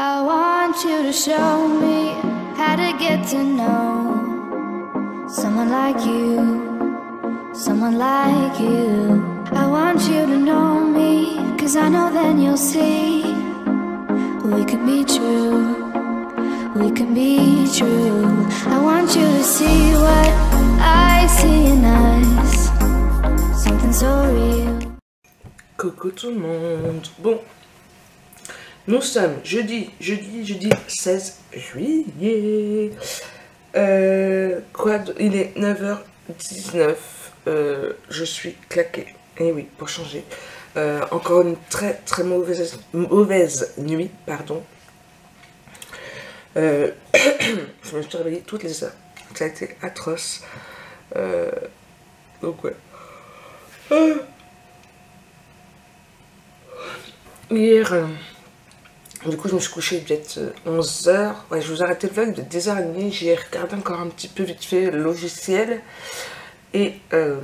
I want you to show me how to get to know someone like you, someone like you. I want you to know me, 'cause I know then you'll see we can be true, we can be true. I want you to see what I see in us, something so real. Coucou tout le monde. Bon, nous sommes jeudi 16 juillet. Il est 9h19. Je suis claquée. Et oui, pour changer. Encore une très mauvaise nuit, pardon. Je me suis réveillée toutes les heures. Ça a été atroce. Donc ouais. Hier, du coup, je me suis couchée peut-être 11h. Ouais, je vous ai arrêté le vlog de 10h30. J'ai regardé encore un petit peu vite fait le logiciel. Et ouais,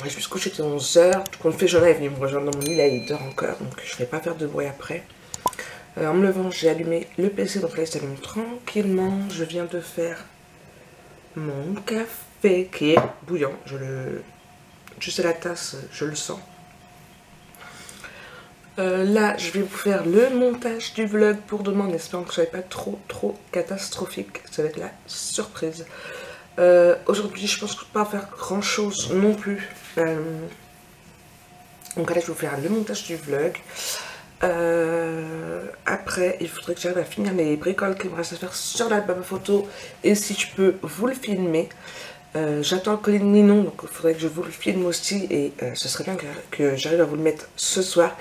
je me suis couchée à 11h. Du coup, le fait Jonah est venu me rejoindre dans mon lit. Là, il dort encore. Donc, je ne vais pas faire de bruit après. En me levant, j'ai allumé le PC. Donc là, il s'allume tranquillement. Je viens de faire mon café qui est bouillant. Juste à la tasse, je le sens. Là, je vais vous faire le montage du vlog pour demain, en espérant que ce soit pas trop catastrophique. Ça va être la surprise. Aujourd'hui, je pense que je ne vais pas faire grand chose non plus. Donc là, je vais vous faire le montage du vlog. Après, il faudrait que j'arrive à finir les bricoles qu'il me reste à faire sur l'album photo. Et si je peux vous le filmer. J'attends le colis de Ninon, donc il faudrait que je vous le filme aussi. Et ce serait bien que j'arrive à vous le mettre ce soir.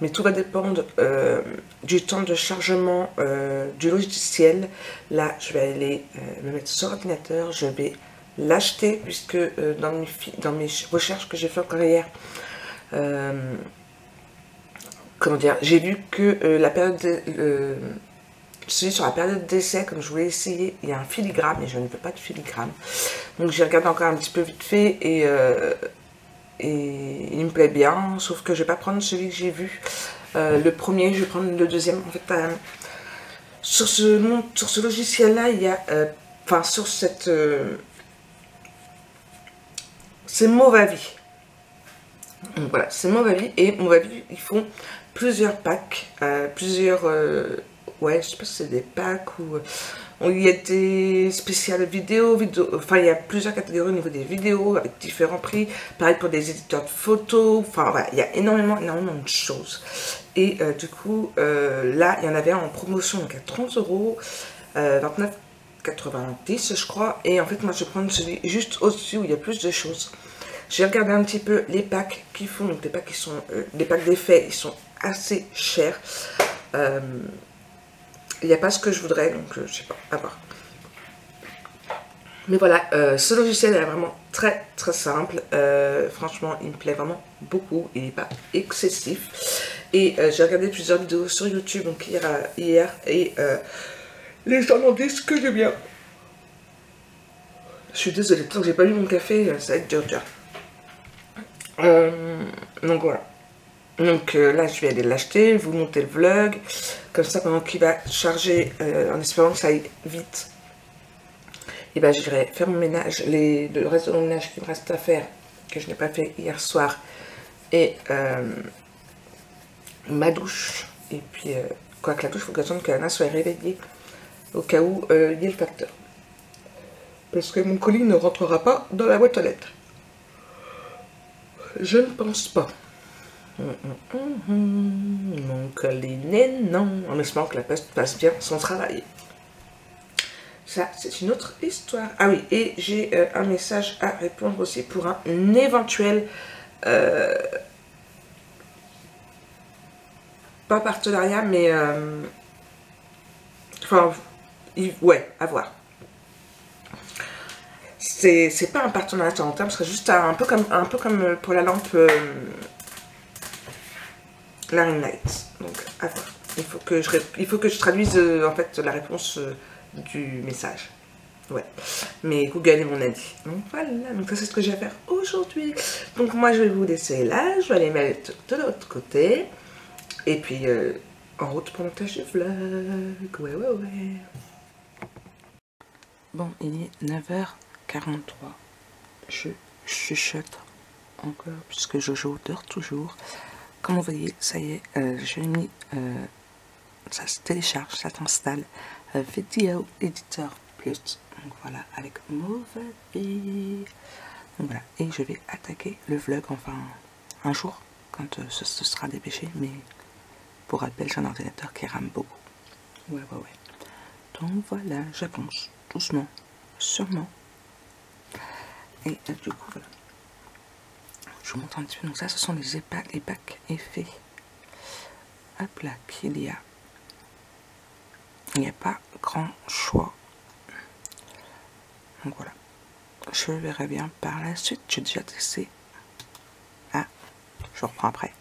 Mais tout va dépendre du temps de chargement du logiciel. Là, je vais aller me mettre sur l'ordinateur. Je vais l'acheter puisque dans mes recherches que j'ai fait encore hier, comment dire, j'ai vu que la période sur la période d'essai, comme je voulais essayer, il y a un filigrane et je ne veux pas de filigrane. Donc j'ai regardé encore un petit peu vite fait et il me plaît bien, sauf que je vais pas prendre celui que j'ai vu. Le premier, je vais prendre le deuxième. En fait, sur ce logiciel-là, il y a, enfin sur cette, c'est Movavi. Donc voilà, c'est Movavi et Movavi, ils font plusieurs packs, ouais, je sais pas si c'est des packs ou il y a des spéciales vidéos, enfin il y a plusieurs catégories au niveau des vidéos avec différents prix. Pareil pour des éditeurs de photos, enfin voilà, il y a énormément de choses. Et du coup, là, il y en avait un en promotion donc à 30 €, 29,90 je crois. Et en fait, moi je vais prendre celui juste au-dessus où il y a plus de choses. J'ai regardé un petit peu les packs qu'ils font, donc les packs qui sont, les packs d'effets, ils sont assez chers. Il n'y a pas ce que je voudrais, donc je sais pas, à voir. Mais voilà, ce logiciel est vraiment très simple. Franchement, il me plaît vraiment beaucoup. Il n'est pas excessif. Et j'ai regardé plusieurs vidéos sur YouTube donc hier et les gens m'ont dit ce que j'aime bien. Je suis désolée, tant que j'ai pas bu mon café, ça va être dur. Donc voilà. Donc là, je vais aller l'acheter, vous monter le vlog. Comme ça, pendant qu'il va charger, en espérant que ça aille vite, et ben j'irai faire mon ménage, le reste de mon ménage qui me reste à faire, que je n'ai pas fait hier soir, et ma douche. Et puis, quoique la douche, il faut que j'attende que Anna soit réveillée, au cas où il y ait le facteur. Parce que mon colis ne rentrera pas dans la boîte aux lettres. Je ne pense pas. Mon colis n'est non. En espérant que la poste passe bien son travail. Ça, c'est une autre histoire. Ah oui, et j'ai un message à répondre aussi pour un éventuel... pas partenariat, mais... enfin, ouais, à voir. C'est pas un partenariat en terme, ce serait juste un peu comme pour la lampe la ring light. Donc à voir. Il faut que je traduise en fait la réponse du message. Ouais. Mais Google est mon avis. Donc voilà. Donc ça c'est ce que j'ai à faire aujourd'hui. Donc moi je vais vous laisser là. Je vais aller mettre de l'autre côté. Et puis En route pour le montage du vlog. Ouais, ouais, ouais. Bon, il est 9h43. Je chuchote encore puisque Jojo dort toujours. Comme vous voyez, ça y est, je l'ai mis, ça se télécharge, ça s'installe. Vidéo Editor Plus. Donc voilà, avec Movavi. Donc voilà, et je vais attaquer le vlog, enfin, un jour, quand ce sera dépêché, mais pour rappel, j'ai un ordinateur qui rame beaucoup. Ouais, ouais, ouais. Donc voilà, j'avance doucement, sûrement. Et du coup, voilà. Je vous montre un petit peu. Donc ça, ce sont les packs effets. Hop là, qu'il y a. Il n'y a pas grand choix. Donc voilà. Je verrai bien par la suite. J'ai déjà testé. Ah, je reprends après.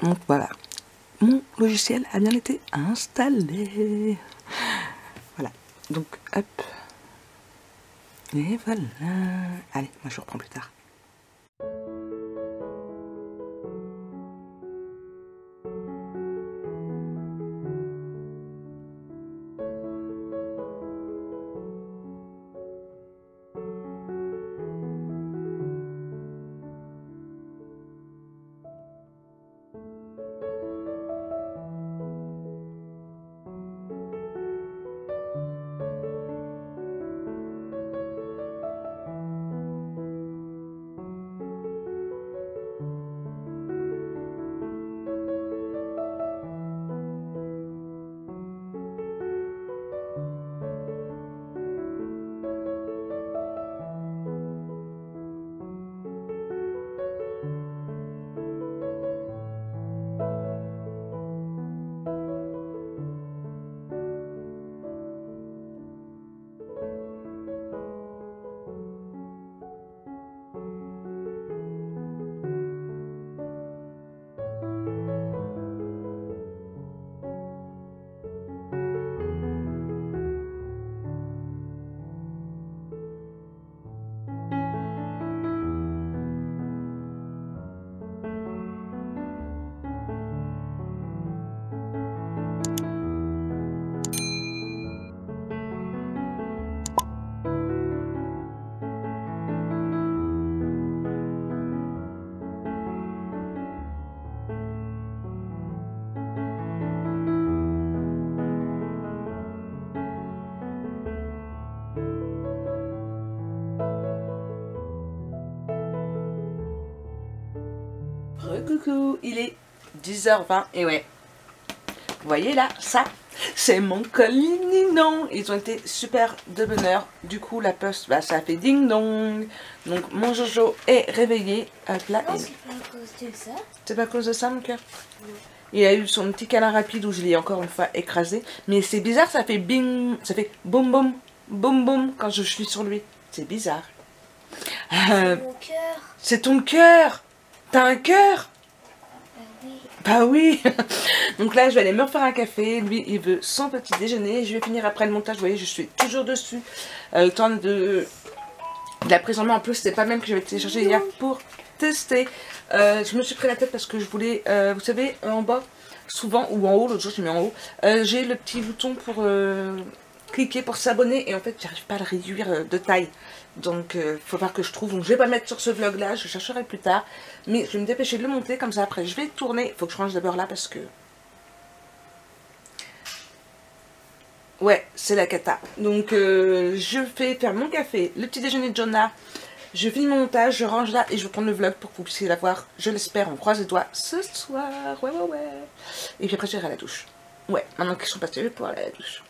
Donc voilà. Mon logiciel a bien été installé. Voilà. Donc hop. Et voilà. Allez, moi je reprends plus tard. Coucou, il est 10h20 et ouais, vous voyez là, ça c'est mon colis Ninon. Ils ont été super de bonheur. Du coup la poste, bah, ça fait ding dong. Donc mon Jojo est réveillé. Hop là. Non, c'est pas à cause de ça. C'est pas à cause de ça mon cœur. Il a eu son petit câlin rapide où je l'ai encore une fois écrasé. Mais c'est bizarre, ça fait bing, ça fait boum boum, boum boum quand je suis sur lui. C'est bizarre. C'est mon cœur. C'est ton cœur. T'as un cœur? Oui. Bah oui. Donc là je vais aller me refaire un café. Lui il veut son petit déjeuner. Je vais finir après le montage. Vous voyez je suis toujours dessus. Le temps de la prise en main. En plus c'était pas même que j'avais téléchargé hier pour tester. Je me suis pris la tête parce que je voulais, vous savez, en bas, souvent, ou en haut, l'autre jour j'ai mis en haut, j'ai le petit bouton pour cliquer pour s'abonner et en fait j'arrive pas à le réduire de taille. Donc faut voir que je trouve. Donc je vais pas le mettre sur ce vlog là, je chercherai plus tard. Mais je vais me dépêcher de le monter comme ça après je vais tourner. Il faut que je range d'abord là parce que... ouais, c'est la cata. Donc je vais faire mon café, le petit déjeuner de Jonah. Je finis mon montage, je range là et je vais prendre le vlog pour que vous puissiez la voir. Je l'espère, on croise les doigts ce soir. Ouais, ouais, ouais. Et puis après j'irai à la douche. Ouais, maintenant qu'ils sont passés, je vais pouvoir aller à la douche.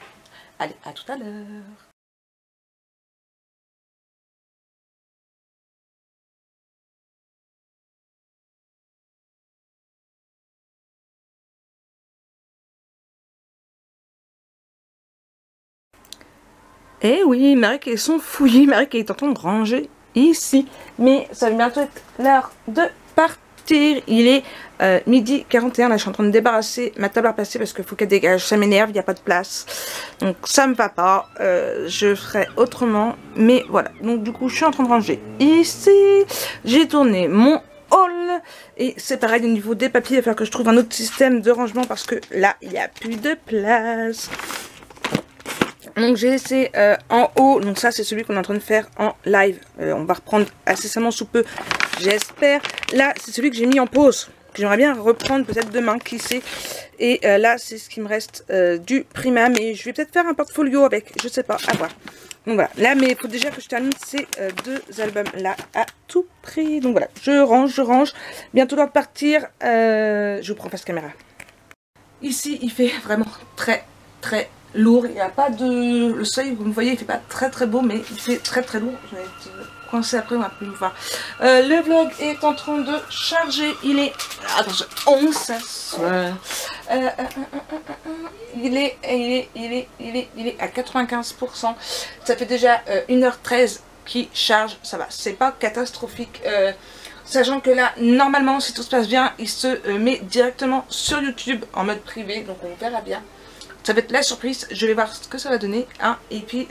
Allez, à tout à l'heure. Eh oui, Marie qui sont fouillés, Marie qui est en train de ranger ici. Mais ça va bientôt être l'heure de partir. Il est midi 41, là je suis en train de débarrasser ma table à passer parce qu'il faut qu'elle dégage. Ça m'énerve, il n'y a pas de place. Donc ça me va pas. Je ferai autrement. Mais voilà, donc du coup je suis en train de ranger ici. J'ai tourné mon haul. Et c'est pareil au niveau des papiers, il va falloir que je trouve un autre système de rangement parce que là, il n'y a plus de place. Donc j'ai laissé en haut, donc ça c'est celui qu'on est en train de faire en live. On va reprendre incessamment sous peu, j'espère. Là, c'est celui que j'ai mis en pause. J'aimerais bien reprendre peut-être demain, qui sait. Et là, c'est ce qui me reste du Prima. Mais je vais peut-être faire un portfolio avec, je sais pas, à voir. Donc voilà, là, mais il faut déjà que je termine ces deux albums-là à tout prix. Donc voilà, je range. Bientôt l'heure de partir. Je vous prends face caméra. Ici, il fait vraiment très lourd. Il n'y a pas de... Le seuil, vous me voyez, il fait pas très beau, mais il fait très lourd. Je vais être coincé après, on va plus me voir. Le vlog est en train de charger. Il est... Attention, on s'assoit. Il est à 95%. Ça fait déjà 1h13 qui charge. Ça va, c'est pas catastrophique. Sachant que là, normalement, si tout se passe bien, il se met directement sur YouTube en mode privé. Donc on verra bien. Ça va être la surprise. Je vais voir ce que ça va donner. Hein. Et puis,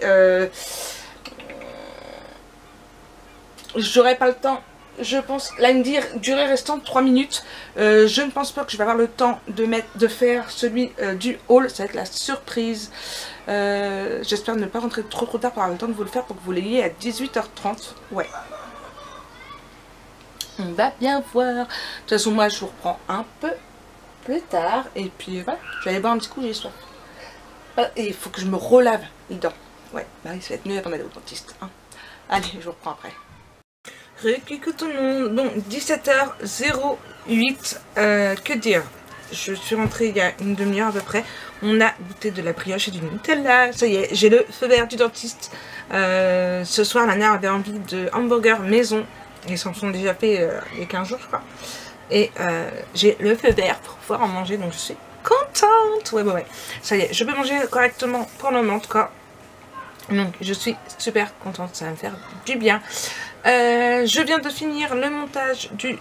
j'aurai pas le temps. Je pense, là il me dit durée restante 3 minutes. Je ne pense pas que je vais avoir le temps de faire celui du haul. Ça va être la surprise. J'espère ne pas rentrer trop tard pour avoir le temps de vous le faire pour que vous l'ayez à 18h30. Ouais. On va bien voir. De toute façon, moi je vous reprends un peu plus tard. Et puis voilà, je vais aller boire un petit coup, j'ai soif. Et il faut que je me relave les dents. Ouais, bah ça va être mieux avant d'aller au dentiste. Hein. Allez, je vous reprends après. Coucou tout le monde. Bon, 17h08. Que dire? Je suis rentrée il y a une demi-heure à peu près. On a goûté de la brioche et du Nutella. Ça y est, j'ai le feu vert du dentiste. Ce soir, la mère avait envie de hamburger maison. Ils s'en sont déjà fait il y a 15 jours, je crois. Et j'ai le feu vert pour pouvoir en manger. Donc je suis contente. Ouais. Ça y est, je peux manger correctement pour le moment en tout cas. Donc je suis super contente. Ça va me faire du bien. Je viens de finir le montage du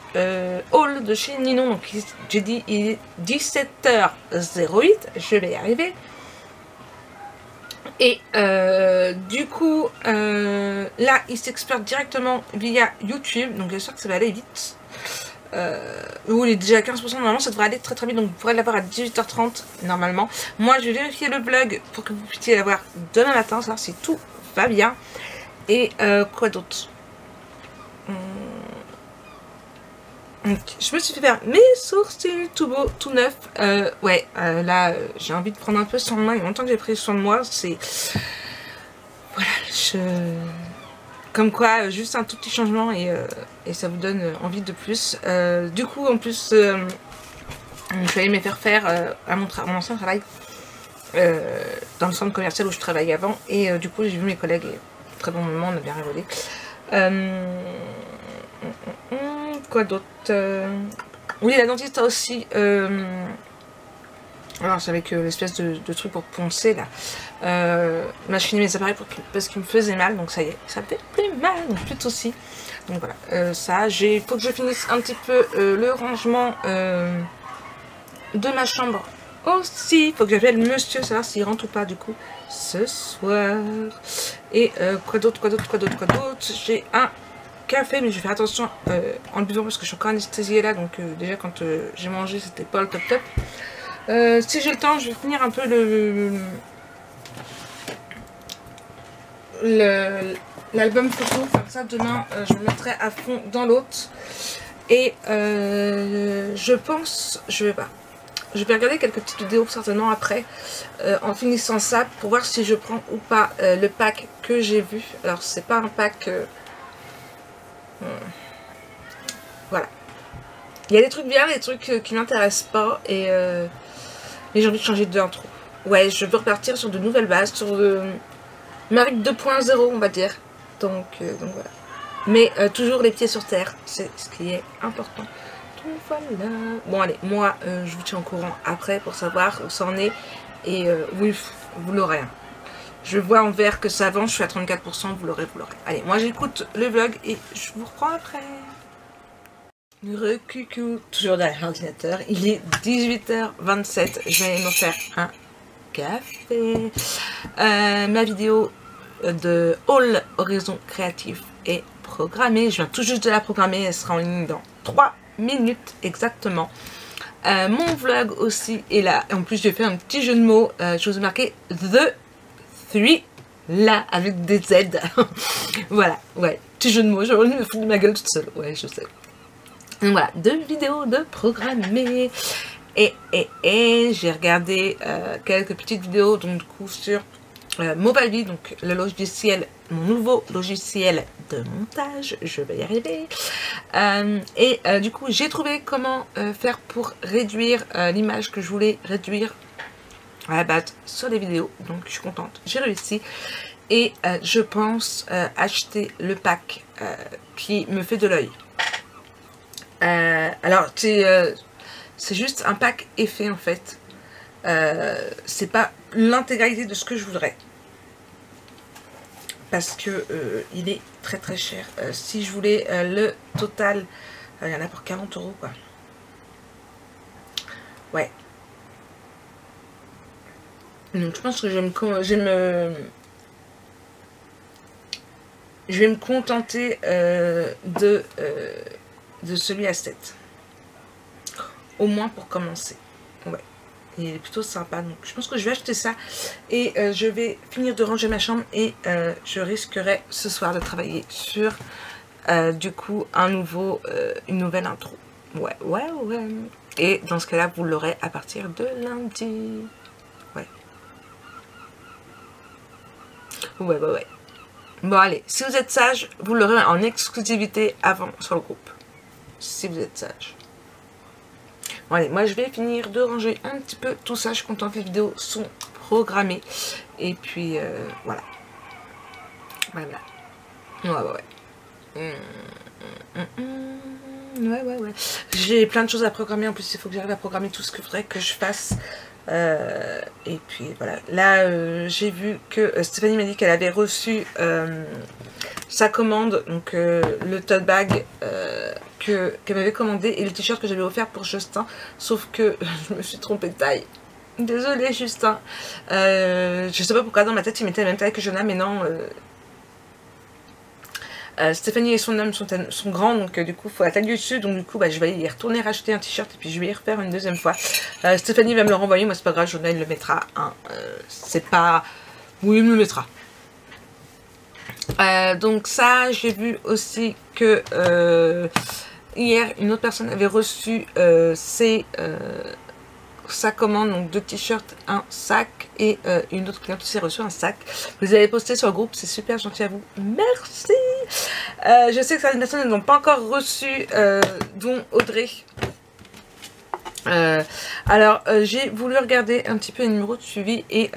haul de chez Ninon. Donc j'ai dit il est 17h08. Je vais y arriver. Et du coup, là, il s'exporte directement via YouTube. Donc j'espère que ça va aller vite. Il est déjà à 15%. Normalement, ça devrait aller très vite. Donc vous pourrez l'avoir à 18h30 normalement. Moi, je vais vérifier le vlog pour que vous puissiez l'avoir demain matin. Savoir si tout va bien. Et quoi d'autre? Je me suis fait faire mes sourcils tout beau, tout neuf. Là, j'ai envie de prendre un peu soin de moi. Il y a longtemps que j'ai pris soin de moi. C'est... Voilà, comme quoi, juste un tout petit changement et ça vous donne envie de plus. Du coup, en plus, je suis allée me faire à mon ancien travail. Dans le centre commercial où je travaillais avant. Et du coup, j'ai vu mes collègues. Et très bon moment, on a bien rigolé. Quoi d'autre? Oui, la dentiste a aussi alors c'est avec l'espèce de truc pour poncer là, machiner mes appareils parce qu'il me faisait mal. Donc ça y est, ça fait plus mal, donc plus de soucis. Donc voilà, ça, il faut que je finisse un petit peu le rangement de ma chambre aussi. Il faut que j'appelle monsieur, savoir s'il rentre ou pas du coup ce soir. Et quoi d'autre? J'ai un café, mais je vais faire attention en le buvant parce que je suis encore anesthésiée là. Donc déjà quand j'ai mangé, c'était pas le top. Si j'ai le temps, je vais finir un peu l'album photo. Comme ça, demain, je me mettrai à fond dans l'autre. Et je pense, je vais regarder quelques petites vidéos certainement après, en finissant ça, pour voir si je prends ou pas le pack que j'ai vu. Alors, c'est pas un pack... voilà. Il y a des trucs bien, des trucs qui m'intéressent pas, et j'ai envie de changer d'intro. Ouais, je veux repartir sur de nouvelles bases, sur Marie 2.0 on va dire. Donc voilà. Mais toujours les pieds sur terre, c'est ce qui est important. Donc voilà. Bon allez, moi je vous tiens au courant après pour savoir où ça en est. Et oui, vous l'aurez. Hein. Je vois en vert que ça avance, je suis à 34%, vous l'aurez. Allez, moi j'écoute le vlog et je vous reprends après. Recoucou, toujours derrière l'ordinateur, il est 18h27, je vais me faire un café. Ma vidéo de Haul Horizon Créatif est programmée, je viens tout juste de la programmer, elle sera en ligne dans 3 minutes exactement. Mon vlog aussi est là. Et en plus, j'ai fait un petit jeu de mots. Je vous ai marqué The 3 là avec des Z. Voilà, ouais, petit jeu de mots. J'ai envie de me foutre de ma gueule toute seule. Ouais, je sais. Donc voilà, 2 vidéos de programmées. Et j'ai regardé quelques petites vidéos donc du coup sur Movavi, donc le logiciel, mon nouveau logiciel de montage, je vais y arriver. Du coup j'ai trouvé comment faire pour réduire l'image que je voulais réduire à la base sur les vidéos, donc je suis contente, j'ai réussi. Et je pense acheter le pack qui me fait de l'œil. Alors c'est juste un pack effet en fait. C'est pas l'intégralité de ce que je voudrais. Parce que il est très très cher. Si je voulais le total, il y en a pour 40 € quoi. Ouais. Donc je pense que je vais me contenter de celui à 7. Au moins pour commencer. Ouais. Il est plutôt sympa. Donc je pense que je vais acheter ça. Et je vais finir de ranger ma chambre. Et je risquerai ce soir de travailler sur du coup une nouvelle intro. Ouais. Et dans ce cas-là, vous l'aurez à partir de lundi. Ouais. Ouais. Bon allez, si vous êtes sage, vous l'aurez en exclusivité avant sur le groupe. Si vous êtes sage. Bon allez, moi je vais finir de ranger un petit peu tout ça. Je suis contente que les vidéos sont programmées. Et puis voilà. Ouais. J'ai plein de choses à programmer. En plus, il faut que j'arrive à programmer tout ce que faudrait que je fasse. Et puis voilà. Là, j'ai vu que Stéphanie m'a dit qu'elle avait reçu sa commande. Donc le tote bag qu'elle m'avait commandé et le t-shirt que j'avais offert pour Justin. Sauf que je me suis trompée de taille. Désolée Justin. Je sais pas pourquoi dans ma tête il mettait la même taille que Jonah, mais non. Stéphanie et son homme sont grands, donc du coup il faut la taille du dessus, donc du coup je vais y retourner racheter un t-shirt et puis je vais y refaire une deuxième fois. Stéphanie va me le renvoyer, moi c'est pas grave, Jonah il le mettra, hein. C'est pas... Oui, il me le mettra. Donc ça, j'ai vu aussi que hier une autre personne avait reçu sa commande, donc 2 t-shirts, un sac, et une autre cliente aussi a reçu un sac. Vous avez posté sur le groupe, c'est super gentil à vous, merci. Je sais que certaines personnes ne l'ont pas encore reçu, dont Audrey. Alors j'ai voulu regarder un petit peu les numéros de suivi et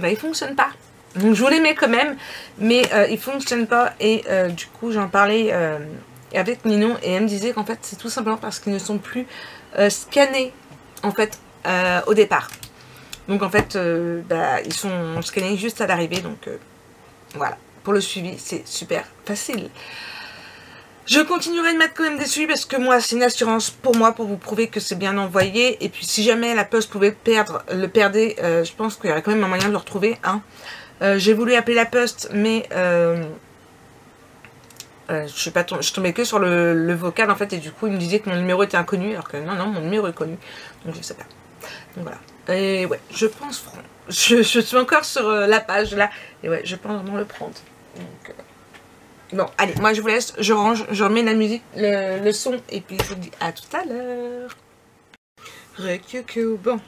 il fonctionne pas. Donc je vous les mets quand même, mais il fonctionne pas. Et du coup j'en parlais avec Ninon et elle me disait qu'en fait c'est tout simplement parce qu'ils ne sont plus scannés en fait au départ. Donc en fait ils sont scannés juste à l'arrivée. Donc voilà, pour le suivi c'est super facile. Je continuerai de mettre quand même des suivis parce que moi c'est une assurance pour moi, pour vous prouver que c'est bien envoyé. Et puis si jamais la poste pouvait le perdre, je pense qu'il y aurait quand même un moyen de le retrouver, hein. J'ai voulu appeler la poste, mais je tombais que sur le vocal en fait, et du coup il me disait que mon numéro était inconnu, alors que non, mon numéro est connu, donc je sais pas. Donc voilà. Et ouais, je pense, je suis encore sur la page là, et ouais, je pense vraiment le prendre. Donc, bon, allez, moi je vous laisse, je range, je remets la musique, le son, et puis je vous dis à tout à l'heure. Bon.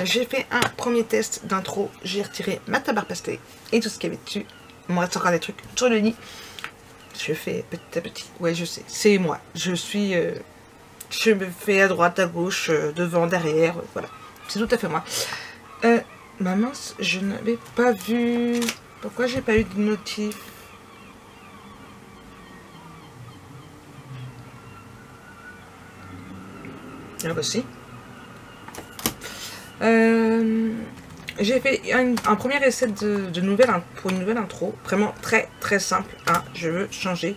J'ai fait un premier test d'intro, j'ai retiré ma tabarre pastée et tout ce qu'il y avait dessus. Il me reste encore des trucs sur le lit. Je fais petit à petit. Ouais, je sais, c'est moi. Je me fais à droite, à gauche, devant, derrière, voilà. C'est tout à fait moi. Ma mince, je n'avais pas vu. Pourquoi j'ai pas eu de notif? Ah bah si. J'ai fait un premier essai pour une nouvelle intro, vraiment très très simple, hein. Je veux changer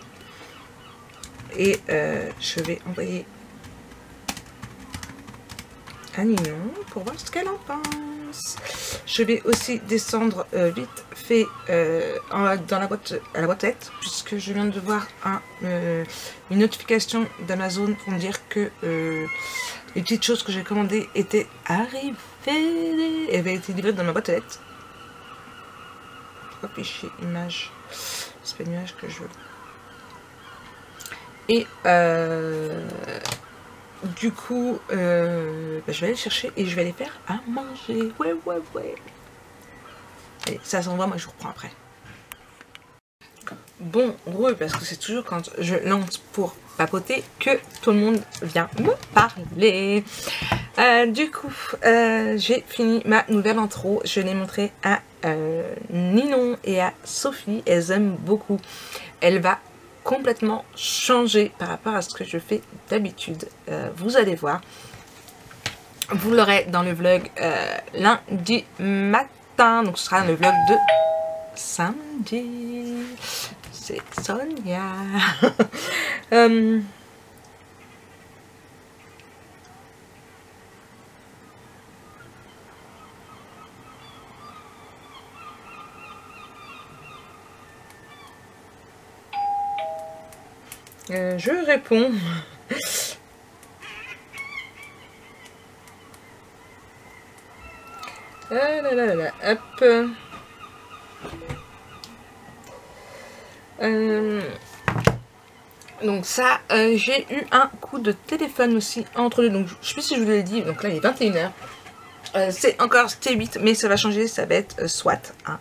et je vais envoyer à Ninon pour voir ce qu'elle en pense. Je vais aussi descendre vite fait dans la boîte à la boîte aux lettres, puisque je viens de voir une notification d'Amazon pour me dire que les petites choses que j'ai commandées étaient arrivées et avaient été livrées dans ma boîte aux lettres. Hop, fichier image, c'est pas une image que je veux. Et du coup, je vais aller chercher et je vais aller faire à manger. Ouais. Et ça s'envoie, moi je vous reprends après. Bon, parce que c'est toujours quand je lance pour papoter que tout le monde vient me parler. Du coup, j'ai fini ma nouvelle intro. Je l'ai montrée à Ninon et à Sophie. Elles aiment beaucoup. Elle va complètement changer par rapport à ce que je fais d'habitude. Vous allez voir. Vous l'aurez dans le vlog lundi matin. Donc ce sera le vlog de samedi. C'est Sonia. Je réponds. Hop. Donc ça, j'ai eu un coup de téléphone aussi entre deux. Donc je sais plus si je vous l'ai dit. Donc là il est 21 h. C'est encore T8, mais ça va changer. Ça va être SWAT, hein,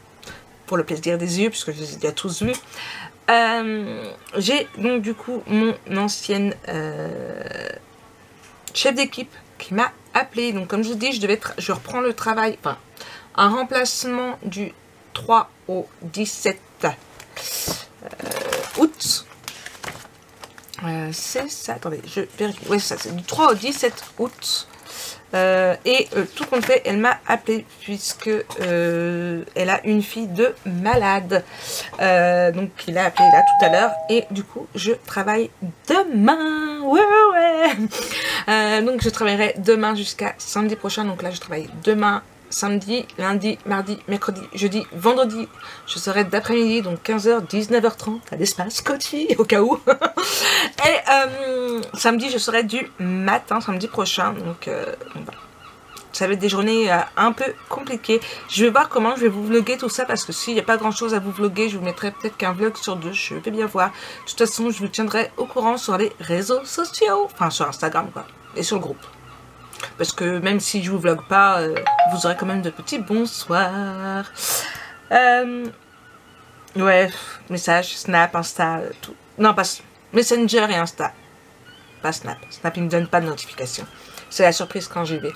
pour le plaisir des yeux, puisque je les ai déjà tous vus. J'ai donc du coup mon ancienne chef d'équipe qui m'a appelé. Donc comme je vous dis, je reprends le travail, enfin un remplacement du 3 au 17 août. C'est ça, attendez, je vérifie. Oui, c'est ça, c'est du 3 au 17 août. Tout compte fait, elle m'a appelé puisque elle a une fille de malade. Donc il a appelé là tout à l'heure. Et du coup, je travaille demain. Ouais. Donc je travaillerai demain jusqu'à samedi prochain. Donc là, je travaille demain, samedi, lundi, mardi, mercredi, jeudi, vendredi. Je serai d'après-midi, donc 15 h, 19 h 30 à l'espace Coty, au cas où. Et samedi, je serai du matin, samedi prochain. Donc voilà. Ça va être des journées un peu compliquées. Je vais voir comment je vais vous vlogger tout ça, parce que s'il n'y a pas grand chose à vous vlogger, je vous mettrai peut-être qu'un vlog sur deux. Je vais bien voir. De toute façon, je vous tiendrai au courant sur les réseaux sociaux. Enfin, sur Instagram, quoi. Et sur le groupe. Parce que même si je vous vlog pas, vous aurez quand même de petits bonsoirs. Ouais, message, Snap, Insta, tout. Non, pas Messenger et Insta. Pas Snap. Snap, il me donne pas de notification. C'est la surprise quand j'y vais.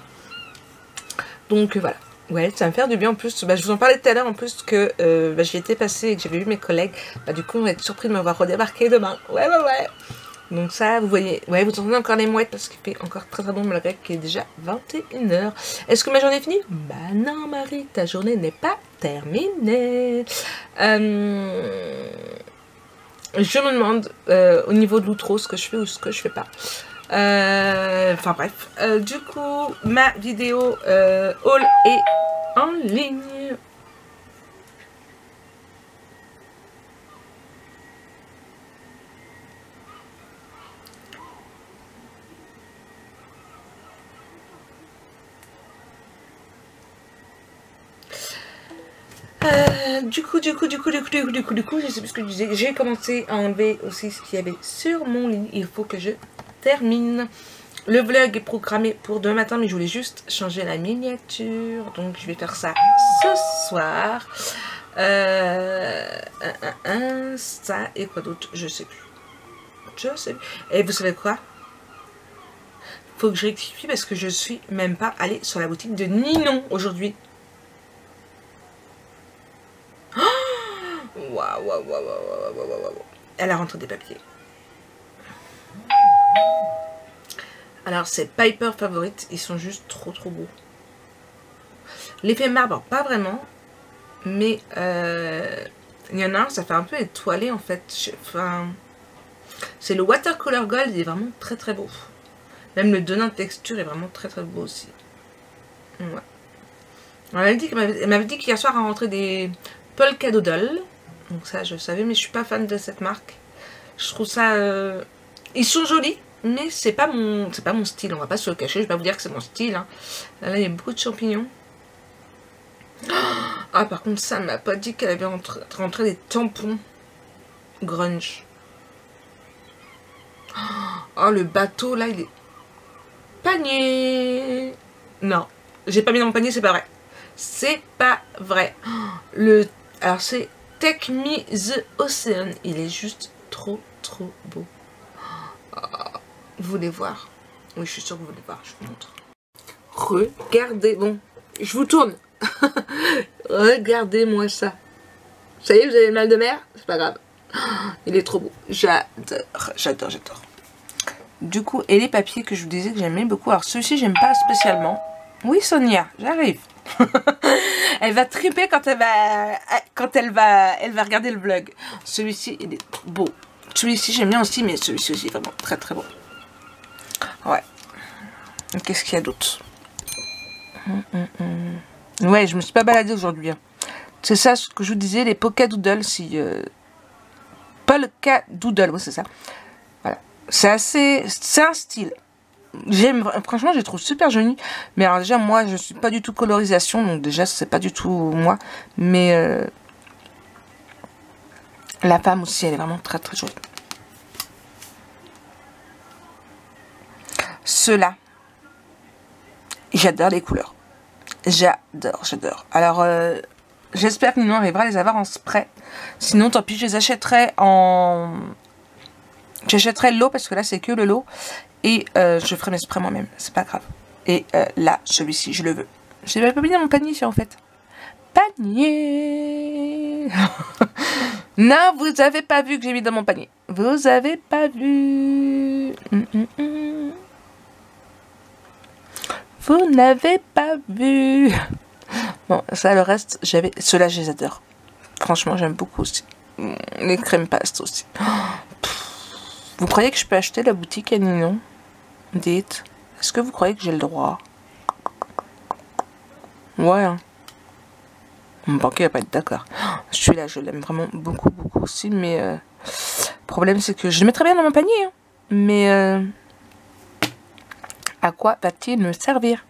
Donc voilà. Ouais, ça va me faire du bien en plus. Je vous en parlais tout à l'heure en plus que j'y étais passée et que j'avais vu mes collègues. Du coup, on va être surpris de me voir redébarquer demain. Ouais. Donc ça, vous voyez, ouais, vous entendez encore les mouettes parce qu'il fait encore très bon malgré qu'il est déjà 21 h. Est-ce que ma journée est finie? Bah non Marie, ta journée n'est pas terminée. Je me demande au niveau de l'outro ce que je fais ou ce que je fais pas. Enfin bref, du coup, ma vidéo haul est en ligne. Du coup, je sais plus ce que je disais. J'ai commencé à enlever aussi ce qu'il y avait sur mon lit. Il faut que je termine. Le vlog est programmé pour demain matin, mais je voulais juste changer la miniature. Donc, je vais faire ça ce soir. Ça et quoi d'autre? Je sais plus. Et vous savez quoi? Faut que je rectifie parce que je suis même pas allée sur la boutique de Ninon aujourd'hui. Waouh. Elle a rentré des papiers. Alors c'est Piper Favorite, ils sont juste trop beaux. L'effet marbre, pas vraiment. Mais il y en a un, ça fait un peu étoilé en fait. Enfin, c'est le Watercolor Gold, il est vraiment très beau. Même le donnin de texture est vraiment très beau aussi. Ouais. Elle m'avait dit qu'hier soir, elle rentrait des Polka Doodle. Donc ça, je savais, mais je suis pas fan de cette marque. Je trouve ça... Ils sont jolis, mais c'est pas mon style. On va pas se le cacher, je vais pas vous dire que c'est mon style. Hein. Là, il y a beaucoup de champignons. Ah, par contre, ça, elle m'a pas dit qu'elle avait rentré des tampons grunge. Oh, le bateau, là, il est... Panier. Non, j'ai pas mis dans mon panier, c'est pas vrai. C'est pas vrai. Alors, c'est Take Me the Ocean. Il est juste trop beau. Oh, vous voulez voir? Oui, je suis sûre que vous voulez voir, je vous montre. Regardez, bon, je vous tourne. Regardez-moi ça. Ça y est, vous avez le mal de mer? C'est pas grave. Il est trop beau. J'adore. Du coup, et les papiers que je vous disais que j'aimais beaucoup. Alors, celui-ci, j'aime pas spécialement. Oui, Sonia, j'arrive. Elle va triper quand elle va regarder le vlog. Celui-ci, il est beau. Celui-ci, j'aime bien aussi, mais celui-ci aussi, vraiment très beau. Ouais. Qu'est-ce qu'il y a d'autre? Ouais, je me suis pas baladée aujourd'hui. Hein. C'est ça ce que je vous disais, les Polka Doodle. Polka Doodle, oui, c'est ça. Voilà. C'est un style. Franchement, je les trouve super jolis. Mais alors, déjà, moi, je suis pas du tout colorisation. Donc, déjà, c'est pas du tout moi. Mais la femme aussi, elle est vraiment très jolie. Ceux-là, j'adore les couleurs. J'adore. Alors, j'espère que Nino arrivera à les avoir en spray. Sinon, tant pis, je les achèterai en... J'achèterai le lot, parce que là, c'est que le lot. Et je ferai mes sprays moi-même. C'est pas grave. Et là, celui-ci, je le veux. Je l'ai pas mis dans mon panier, ça, en fait. Panier. Non, vous avez pas vu que j'ai mis dans mon panier. Vous avez pas vu. Vous n'avez pas vu. Bon, ça, le reste, ceux-là, je les adore. Franchement, j'aime beaucoup aussi. Les crèmes pastes aussi. Vous croyez que je peux acheter la boutique à Ninon? Dites. Est-ce que vous croyez que j'ai le droit? Ouais. Hein. Mon banquier va pas être d'accord. Celui-là, je l'aime vraiment beaucoup aussi. Mais le problème, c'est que je le mettrais bien dans mon panier. Hein. Mais... à quoi va-t-il me servir?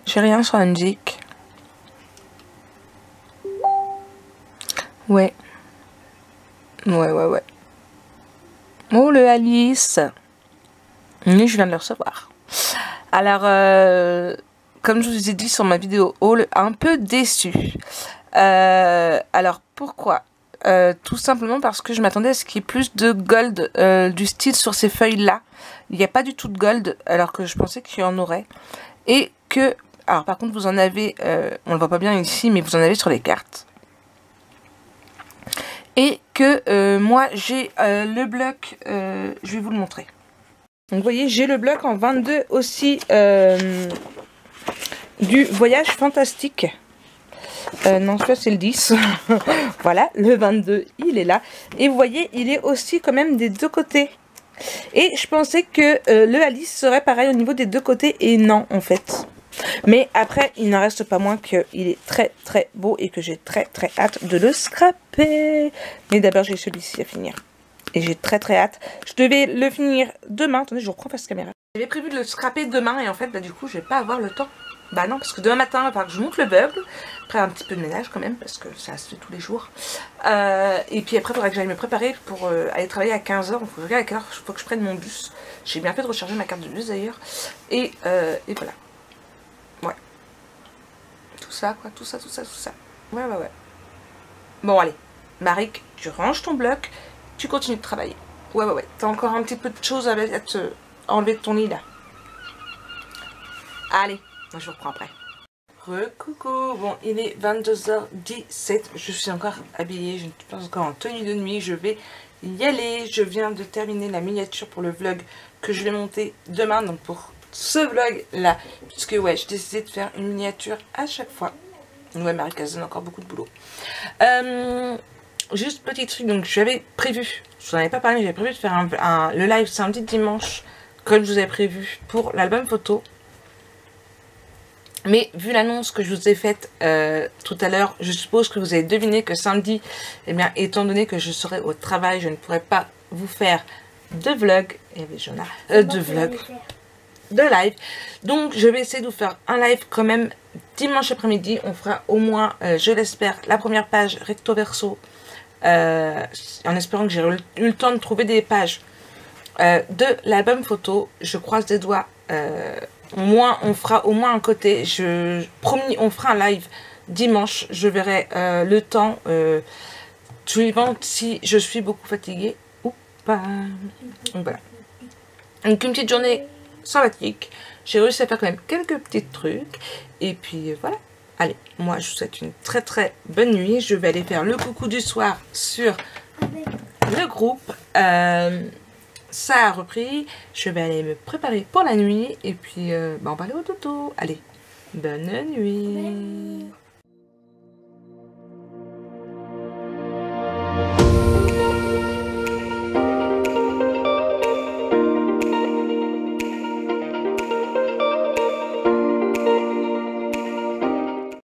J'ai rien sur la musique. Ouais. Oh, le Alice. Oui, je viens de le recevoir. Alors, comme je vous ai dit sur ma vidéo haul, un peu déçue. Alors, pourquoi? Tout simplement parce que je m'attendais à ce qu'il y ait plus de gold du style sur ces feuilles-là. Il n'y a pas du tout de gold, alors que je pensais qu'il y en aurait. Et que... Alors, par contre, vous en avez... on ne le voit pas bien ici, mais vous en avez sur les cartes. Et que moi, j'ai le bloc... je vais vous le montrer. Donc, vous voyez, j'ai le bloc en 22 aussi du Voyage Fantastique. Non, celui-là, c'est le 10. Voilà, le 22, il est là. Et vous voyez, il est aussi quand même des deux côtés. Et je pensais que le Alice serait pareil au niveau des deux côtés. Et non, en fait. Mais après, il n'en reste pas moins qu'il est très beau. Et que j'ai très hâte de le scraper. Mais d'abord, j'ai celui-ci à finir. Et j'ai très hâte. Je devais le finir demain. Attendez, je reprends face caméra. J'avais prévu de le scraper demain. Et en fait, bah, du coup, je vais pas avoir le temps. Bah non, parce que demain matin, il va falloir que je monte le bugle. Après, un petit peu de ménage quand même, parce que ça se fait tous les jours. Et puis après, il faudra que j'aille me préparer pour aller travailler à 15h. Donc, il faut que je regarde à quelle heure il faut que je prenne mon bus. J'ai bien fait de recharger ma carte de bus d'ailleurs. Et voilà. Ouais. Tout ça, quoi. Tout ça. Ouais. Bon, allez. Marik, tu ranges ton bloc. Tu continues de travailler. Ouais. T'as encore un petit peu de choses à te enlever de ton lit, là. Allez. Je vous reprends après. Coucou, bon il est 22h17, je suis encore habillée, je ne suis pas encore en tenue de nuit, je vais y aller. Je viens de terminer la miniature pour le vlog que je vais monter demain, donc pour ce vlog là, puisque ouais, j'ai décidé de faire une miniature à chaque fois. Ouais, Marie-Caz donne encore beaucoup de boulot. Juste petit truc, donc j'avais prévu, je vous en avais pas parlé, mais j'avais prévu de faire le live samedi dimanche, comme je vous avais prévu pour l'album photo. Mais vu l'annonce que je vous ai faite tout à l'heure, je suppose que vous avez deviné que samedi, eh bien, étant donné que je serai au travail, je ne pourrai pas vous faire de vlog, de live. Donc, je vais essayer de vous faire un live quand même dimanche après-midi. On fera au moins, je l'espère, la première page recto verso, en espérant que j'ai eu le temps de trouver des pages de l'album photo. Je croise des doigts. On fera au moins un côté. Promis, on fera un live dimanche. Je verrai le temps suivant si je suis beaucoup fatiguée ou pas. Donc voilà. Donc une petite journée sympathique. J'ai réussi à faire quand même quelques petits trucs. Et puis voilà. Allez, moi je vous souhaite une très très bonne nuit. Je vais aller faire le coucou du soir sur le groupe. Ça a repris. Je vais aller me préparer pour la nuit. Et puis on va aller au dodo. Allez, bonne nuit.